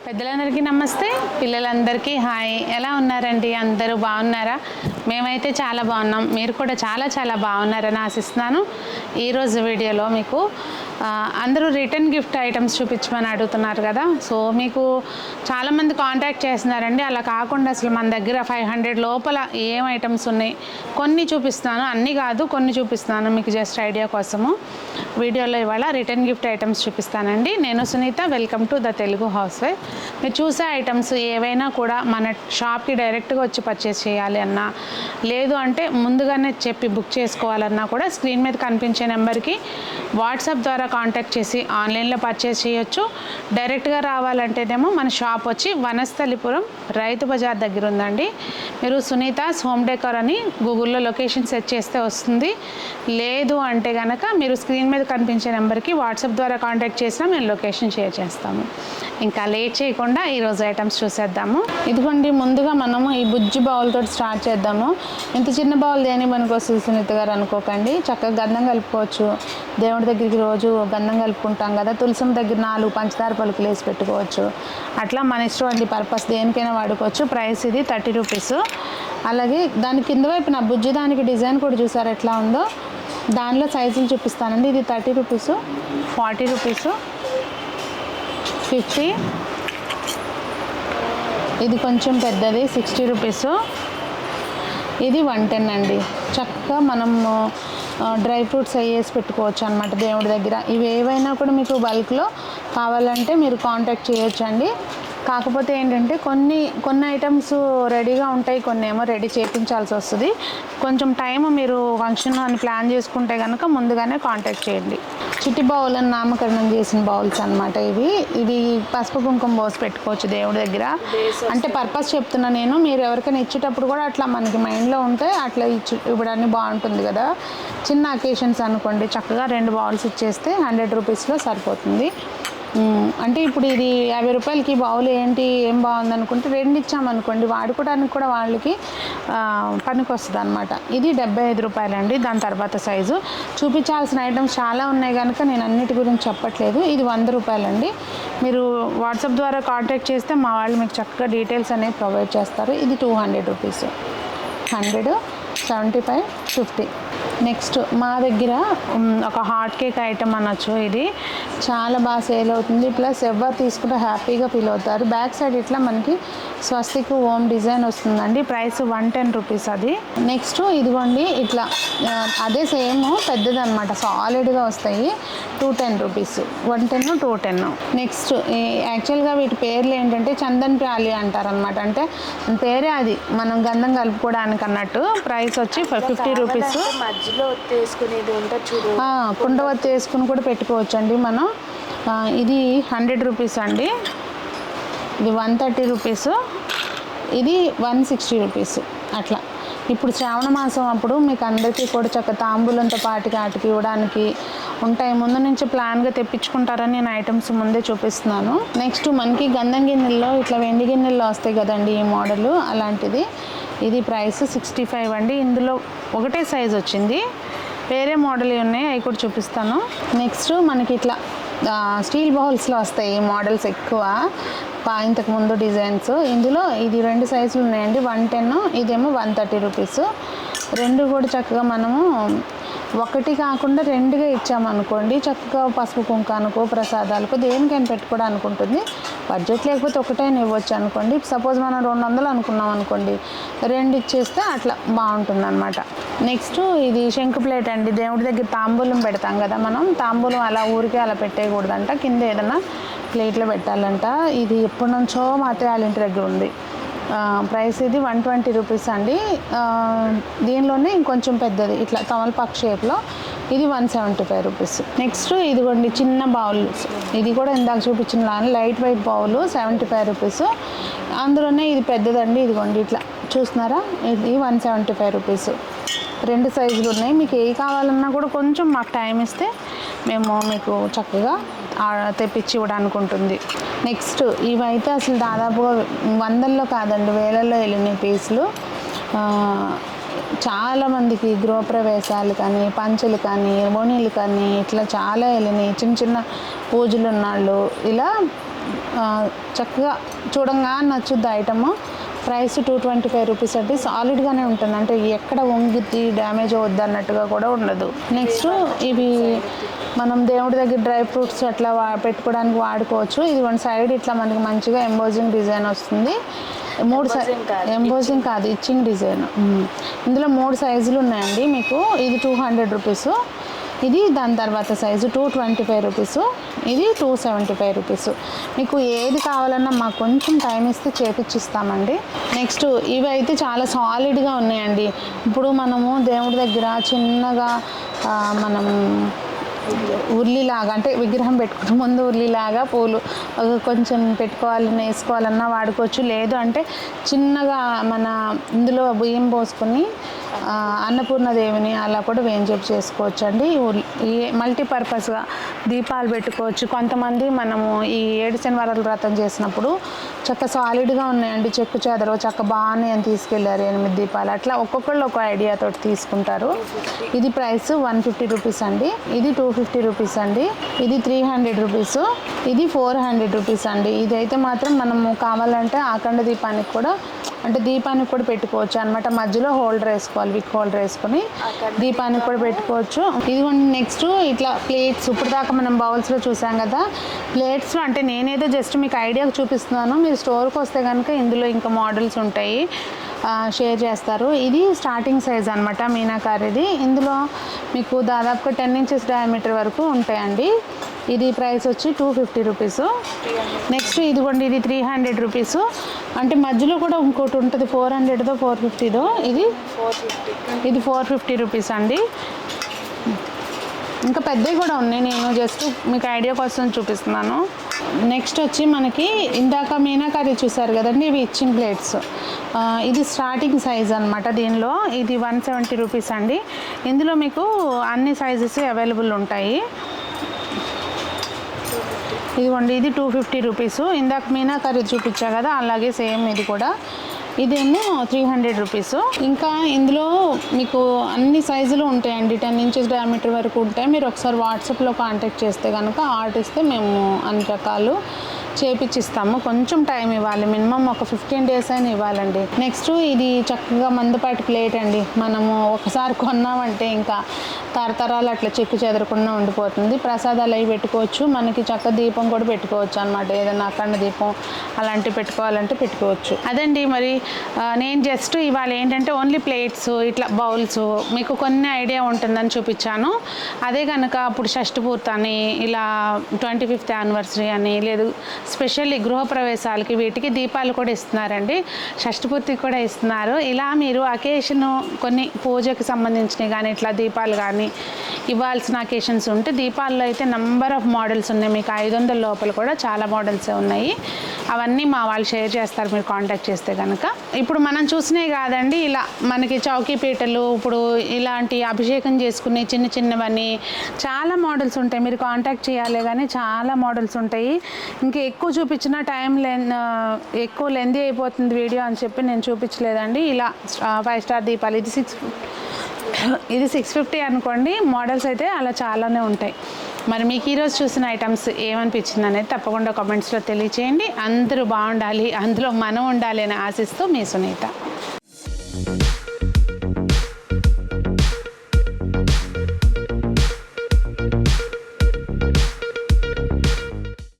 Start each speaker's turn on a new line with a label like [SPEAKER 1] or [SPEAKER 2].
[SPEAKER 1] పెద్దలందరికీ నమస్తే, పిల్లలందరికీ హాయ్. ఎలా ఉన్నారండి? అందరూ బాగున్నారా? మేమైతే చాలా బాగున్నాం. మీరు కూడా చాలా చాలా బాగున్నారని ఆశిస్తున్నాను. ఈరోజు వీడియోలో మీకు అందరూ రిటర్న్ గిఫ్ట్ ఐటమ్స్ చూపించమని అడుగుతున్నారు కదా. సో మీకు చాలామంది కాంటాక్ట్ చేస్తున్నారండి. అలా కాకుండా అసలు మన దగ్గర 500 లోపల ఏం ఐటమ్స్ ఉన్నాయి కొన్ని చూపిస్తున్నాను, అన్నీ కాదు కొన్ని చూపిస్తున్నాను మీకు జస్ట్ ఐడియా కోసము. వీడియోలో ఇవాళ రిటర్న్ గిఫ్ట్ ఐటమ్స్ చూపిస్తానండి. నేను Sunitha, welcome to the Telugu housewife. మీరు చూసే ఐటమ్స్ ఏవైనా కూడా మన షాప్కి డైరెక్ట్గా వచ్చి పర్చేస్ చేయాలి అన్నా, లేదు అంటే ముందుగానే చెప్పి బుక్ చేసుకోవాలన్నా కూడా స్క్రీన్ మీద కనిపించే నెంబర్కి వాట్సాప్ ద్వారా కాంటాక్ట్ చేసి ఆన్లైన్లో పర్చేస్ చేయొచ్చు. డైరెక్ట్గా రావాలంటేనేమో మన షాప్ వచ్చి వనస్థలిపురం రైతు బజార్ దగ్గర ఉందండి. మీరు సునీతాస్ హోమ్ డెకర్ అని గూగుల్లో లొకేషన్ సెర్చ్ చేస్తే వస్తుంది. లేదు అంటే కనుక మీరు స్క్రీన్ మీద కనిపించే నెంబర్కి వాట్సాప్ ద్వారా కాంటాక్ట్ చేసినా మేము లొకేషన్ షేర్ చేస్తాము. ఇంకా లేట్ చేయకుండా ఈరోజు ఐటమ్స్ చూసేద్దాము. ఇదిగోండి, ముందుగా మనము ఈ బుజ్జి బౌల్ తోటి స్టార్ట్ చేద్దాము. ఇంత చిన్న బౌల్ దేని మనకు వస్తుంది సునీత గారు అనుకోకండి. చక్కగా గంధం కలుపుకోవచ్చు. దేవుడి దగ్గరికి రోజు గంధం కలుపుకుంటాం కదా, తులసం దగ్గర 4 పంచదార పలుకులు వేసి పెట్టుకోవచ్చు. అట్లా మన ఇష్టం అండి, పర్పస్ దేనికైనా వాడుకోవచ్చు. ప్రైస్ ఇది 30 రూపీస్. అలాగే దాని కింద వైపు నా బుజ్జి దానికి డిజైన్ కూడా చూసారు ఎట్లా ఉందో. దానిలో సైజులు చూపిస్తానండి. ఇది 30 రూపీస్, 40 రూపీస్, 50, ఇది కొంచెం పెద్దది 60 రూపీస్, ఇది 110 అండి. చక్కగా మనము డ్రై ఫ్రూట్స్ వేసి పెట్టుకోవచ్చు అనమాట దేవుడి దగ్గర. ఇవి ఏవైనా కూడా మీకు బల్క్లో కావాలంటే మీరు కాంటాక్ట్ చేయొచ్చు అండి. కాకపోతే ఏంటంటే కొన్ని ఐటమ్స్ రెడీగా ఉంటాయి, కొన్ని ఏమో రెడీ చేయించాల్సి వస్తుంది. కొంచెం టైం మీరు ఫంక్షన్ అని ప్లాన్ చేసుకుంటే కనుక ముందుగానే కాంటాక్ట్ చేయండి. చిట్టి బౌల్ అని నామకరణం చేసిన బౌల్స్ అనమాట ఇవి పసుపు కుంకుమ పోసి పెట్టుకోవచ్చు దేవుడి దగ్గర. అంటే పర్పస్ చెప్తున్నా నేను, మీరు ఎవరికైనా ఇచ్చేటప్పుడు కూడా అట్లా మనకి మైండ్లో ఉంటే అట్లా ఇవ్వడానికి బాగుంటుంది కదా. చిన్న అకేషన్స్ అనుకోండి, చక్కగా 2 బౌల్స్ ఇచ్చేస్తే 100 రూపీస్లో సరిపోతుంది. అంటే ఇప్పుడు ఇది 50 రూపాయలకి బౌల్ ఏం బాగుంది అనుకుంటే 2 ఇచ్చామనుకోండి, వాడుకోవడానికి కూడా వాళ్ళకి పనికి వస్తుంది అనమాట. ఇది 75 రూపాయలండి. దాని తర్వాత సైజు చూపించాల్సిన ఐటమ్స్ చాలా ఉన్నాయి కనుక నేను అన్నిటి గురించి చెప్పట్లేదు. ఇది 100 రూపాయలండి. మీరు వాట్సాప్ ద్వారా కాంటాక్ట్ చేస్తే మా వాళ్ళు మీకు చక్కగా డీటెయిల్స్ అనేవి ప్రొవైడ్ చేస్తారు. ఇది 200 రూపీస్, 100, 75, 50. నెక్స్ట్ మా దగ్గర ఒక హాట్ కేక్ ఐటమ్ అనొచ్చు. ఇది చాలా బాగా సేల్ అవుతుంది. ప్లస్ ఎవరు తీసుకుంటే హ్యాపీగా ఫీల్ అవుతారు. బ్యాక్ సైడ్ ఇట్లా మనకి స్వస్తిక్ ఓం డిజైన్ వస్తుందండి. ప్రైస్ 110 రూపీస్ అది. నెక్స్ట్ ఇదిగోండి, ఇట్లా అదే సేమ్ పెద్దది అనమాట, సాలిడ్గా వస్తాయి. 210 రూపీస్, 110, 210. నెక్స్ట్ యాక్చువల్గా వీటి పేర్లు ఏంటంటే చందన్ ప్యాలి అంటారనమాట. అంటే పేరే అది, మనం గంధం కలుపుకోవడానికి అన్నట్టు. ప్రైస్ వచ్చి 50 రూపీస్. కుండవత్తి వేసుకుని కూడా పెట్టుకోవచ్చు అండి మనం. ఇది 100 రూపీస్ అండి. ఇది 130 రూపీస్, ఇది 160 రూపీస్. అట్లా ఇప్పుడు శ్రావణ మాసం అప్పుడు మీకు అందరికీ కూడా చక్కగా తాంబూలంతో పాటికి ఆటికి ఇవ్వడానికి ఉంటాయి. ముందు నుంచి ప్లాన్గా తెప్పించుకుంటారని నేను ఐటమ్స్ ముందే చూపిస్తున్నాను. నెక్స్ట్ మనకి గంధం గిన్నెల్లో ఇట్లా వెండి గిన్నెల్లో వస్తాయి కదండి ఈ మోడలు, అలాంటిది. ఇది ప్రైస్ 65 అండి. ఇందులో ఒకటే సైజు వచ్చింది, వేరే మోడల్ ఉన్నాయి, అవి కూడా చూపిస్తాను. నెక్స్ట్ మనకి ఇట్లా స్టీల్ బౌల్స్లో వస్తాయి ఈ మోడల్స్ ఎక్కువ, ఇంతకు ముందు డిజైన్స్. ఇందులో ఇది 2 సైజులు ఉన్నాయండి, 110, ఇదేమో 130 రూపీస్. 2 కూడా చక్కగా మనము ఒకటి కాకుండా 2గా ఇచ్చామనుకోండి, చక్కగా పసుపు కుంకానికో ప్రసాదాలకు దేనికైనా పెట్టుకోవడానికి ఉంటుంది. బడ్జెట్ లేకపోతే ఒకటైనా ఇవ్వచ్చు అనుకోండి. సపోజ్ మనం 200 అనుకున్నాం అనుకోండి, 2 ఇచ్చేస్తే అట్లా బాగుంటుంది అనమాట. నెక్స్ట్ ఇది శంకు ప్లేట్ అండి. దేవుడి దగ్గర తాంబూలం పెడతాం కదా మనం, తాంబూలం అలా ఊరికే అలా పెట్టేయకూడదంట, కింద ఏదైనా ప్లేట్లో పెట్టాలంట. ఇది ఎప్పటి నుంచో మా అత్తయ్య వాళ్ళ ఇంటి దగ్గర ఉంది. ప్రైస్ ఇది 120 రూపీస్ అండి. దీనిలోనే ఇంకొంచెం పెద్దది ఇట్లా తమలపాకు షేప్లో, ఇది 175 రూపీస్. నెక్స్ట్ ఇదిగోండి చిన్న బౌల్, ఇది కూడా ఇందాక చూపించిన లైట్ వెయిట్ బౌల్ 75 రూపీస్. అందులోనే ఇది పెద్దదండి, ఇదిగోండి ఇట్లా చూస్తున్నారా, ఇది 175 రూపీస్. 2 సైజులు ఉన్నాయి. మీకు ఏ కావాలన్నా కూడా కొంచెం మాకు టైం ఇస్తే మేము మీకు చక్కగా తెప్పించి ఇవ్వడానికి ఉంటుంది. నెక్స్ట్ ఇవైతే అసలు దాదాపుగా 100లో కాదండి, వేలల్లో వెళ్ళినాయి పీసులు. చాలామందికి గృహప్రవేశాలు కానీ, పంచులు కానీ, బోనీలు కానీ ఇట్లా చాలా వెళ్ళినాయి. చిన్న చిన్న పూజలు ఉన్నాళ్ళు ఇలా చక్కగా చూడంగా నచ్చుద్ది ఐటమ్. ప్రైస్ 225 రూపీస్ అండి. సాలిడ్గానే ఉంటుంది, అంటే ఎక్కడ వంగిద్ది డ్యామేజ్ అవుద్ది అన్నట్టుగా కూడా ఉండదు. నెక్స్ట్ ఇవి మనం దేవుడి దగ్గర డ్రై ఫ్రూట్స్ అట్లా పెట్టుకోవడానికి వాడుకోవచ్చు. ఇది వన్ సైడ్ ఇట్లా మనకి మంచిగా ఎంబోజింగ్ డిజైన్ వస్తుంది. 3 ఎంబోజింగ్ కాదు, ఇచ్చింగ్ డిజైన్. ఇందులో 3 సైజులు ఉన్నాయండి మీకు. ఇది 200 రూపీస్. ఇది దాని తర్వాత సైజు 225 రూపీస్. ఇది 275 రూపీస్. మీకు ఏది కావాలన్నా మాకు కొంచెం టైం ఇస్తే చేపిచ్చిస్తామండి. నెక్స్ట్ ఇవి అయితే చాలా సాలిడ్గా ఉన్నాయండి. ఇప్పుడు మనము దేవుడి దగ్గర చిన్నగా మనం ఉర్లిలాగా, అంటే విగ్రహం పెట్టుకునే ముందు ఉర్లిలాగా పూలు కొంచెం పెట్టుకోవాలన్నా వేసుకోవాలన్నా వాడుకోవచ్చు. లేదు అంటే చిన్నగా మన ఇందులో బియ్యం పోసుకొని అన్నపూర్ణదేవిని అలా కూడా వేంజప్ చేసుకోవచ్చు అండి. ఈ మల్టీపర్పస్గా దీపాలు పెట్టుకోవచ్చు. కొంతమంది మనము ఈ 7 శనివారాల వ్రతం చేసినప్పుడు చక్క సాలిడ్గా ఉన్నాయండి, చెక్కు చెదరు చక్క బాగానే అని తీసుకెళ్ళారు 8 దీపాలు. అట్లా ఒక్కొక్కళ్ళు ఒక ఐడియాతో తీసుకుంటారు. ఇది ప్రైస్ 150 రూపీస్ అండి. ఇది 250 రూపీస్ అండి. ఇది 300 రూపీస్. ఇది 400 రూపీస్ అండి. ఇదైతే మాత్రం మనము కావాలంటే ఆఖండ దీపానికి కూడా, అంటే దీపానికి కూడా పెట్టుకోవచ్చు అనమాట. మధ్యలో హోల్డర్ వేసుకోవాలి, విక్ హోల్డర్ వేసుకొని దీపానికి కూడా పెట్టుకోవచ్చు. ఇదిగోండి నెక్స్ట్ ఇట్లా ప్లేట్స్. ఇప్పుడు దాకా మనం బౌల్స్లో చూసాం కదా, ప్లేట్స్లో అంటే నేనేదో జస్ట్ మీకు ఐడియాకి చూపిస్తున్నాను. మీరు స్టోర్కి వస్తే కనుక ఇందులో ఇంకా మోడల్స్ ఉంటాయి, షేర్ చేస్తారు. ఇది స్టార్టింగ్ సైజ్ అనమాట మీనాకారిది. ఇందులో మీకు దాదాపుగా 10 ఇంచెస్ డయామీటర్ వరకు ఉంటాయండి. ఇది ప్రైస్ వచ్చి 250 రూపీస్. నెక్స్ట్ ఇదిగోండి ఇది 300 రూపీస్. అంటే మధ్యలో కూడా ఇంకోటి ఉంటుంది 400దో 450దో. ఇది 450 రూపీస్ అండి. ఇంకా పెద్దవి కూడా ఉన్నాయి, నేను జస్ట్ మీకు ఐడియా కోసం చూపిస్తున్నాను. నెక్స్ట్ వచ్చి మనకి ఇందాక మీనాకారి చూసారు కదండి, ఇవి ఇచ్చింగ్ ప్లేట్స్. ఇది స్టార్టింగ్ సైజ్ అనమాట. దీనిలో ఇది 170 రూపీస్ అండి. ఇందులో మీకు అన్ని సైజెస్ అవైలబుల్ ఉంటాయి. ఇదిగోండి ఇది 250 రూపీస్. ఇందాక మీనాకారి చూపించా కదా, అలాగే సేమ్ ఇది కూడా. ఇదేమో 300 రూపీస్. ఇంకా ఇందులో మీకు అన్ని సైజులు ఉంటాయండి, 10 ఇంచెస్ డయామీటర్ వరకు ఉంటాయి. మీరు ఒకసారి వాట్సాప్లో కాంటాక్ట్ చేస్తే కనుక ఆర్డర్ ఇస్తే మేము అన్ని రకాలు చేపించిస్తాము. కొంచెం టైం ఇవ్వాలి, మినిమం ఒక 15 డేస్ అయినా ఇవ్వాలండి. నెక్స్ట్ ఇది చక్కగా మందపాటి ప్లేట్ అండి. మనము ఒకసారి కొన్నామంటే ఇంకా తరతరాలు అట్లా చెక్కు చెదరకుండా ఉండిపోతుంది. ప్రసాదాలు అవి పెట్టుకోవచ్చు, మనకి చక్క దీపం కూడా పెట్టుకోవచ్చు అనమాట. ఏదైనా అఖండ దీపం అలాంటివి పెట్టుకోవాలంటే పెట్టుకోవచ్చు. అదండి మరి నేను జస్ట్ ఇవాళ ఏంటంటే ఓన్లీ ప్లేట్స్, ఇట్లా బౌల్స్ మీకు కొన్ని ఐడియా ఉంటుందని చూపించాను. అదే కనుక ఇప్పుడు షష్ఠపూర్తి అని, ఇలా 25th యానివర్సరీ అని, లేదు స్పెషల్లీ గృహప్రవేశాలకి వీటికి దీపాలు కూడా ఇస్తున్నారండి. షష్ఠపూర్తికి కూడా ఇస్తున్నారు. ఇలా మీరు అకేషన్ కొన్ని పూజకి సంబంధించినవి కానీ ఇట్లా దీపాలు కానీ ఇవ్వాల్సిన అకేషన్స్ ఉంటే దీపాల్లో అయితే నెంబర్ ఆఫ్ మోడల్స్ ఉన్నాయి. మీకు 500 లోపల కూడా చాలా మోడల్సే ఉన్నాయి. అవన్నీ మా వాళ్ళు షేర్ చేస్తారు మీరు కాంటాక్ట్ చేస్తే కనుక. ఇప్పుడు మనం చూసినవి కాదండి, ఇలా మనకి చౌకీ పీటలు, ఇప్పుడు ఇలాంటి అభిషేకం చేసుకునే చిన్న చిన్నవన్నీ చాలా మోడల్స్ ఉంటాయి. మీరు కాంటాక్ట్ చేయాలి కానీ చాలా మోడల్స్ ఉంటాయి. ఇంకా ఎక్కువ చూపించిన టైం ఎక్కువ లెందీ అయిపోతుంది వీడియో అని చెప్పి నేను చూపించలేదండి. ఇలా 5 స్టార్ దీపాలు, ఇది 650 అనుకోండి. మోడల్స్ అయితే అలా చాలానే ఉంటాయి. మరి మీకు ఈరోజు చూసిన ఐటమ్స్ ఏమనిపించింది అనేది తప్పకుండా కామెంట్స్లో తెలియచేయండి. అందరూ బాగుండాలి, అందులో మనం ఉండాలి అని ఆశిస్తూ మీ సునీత.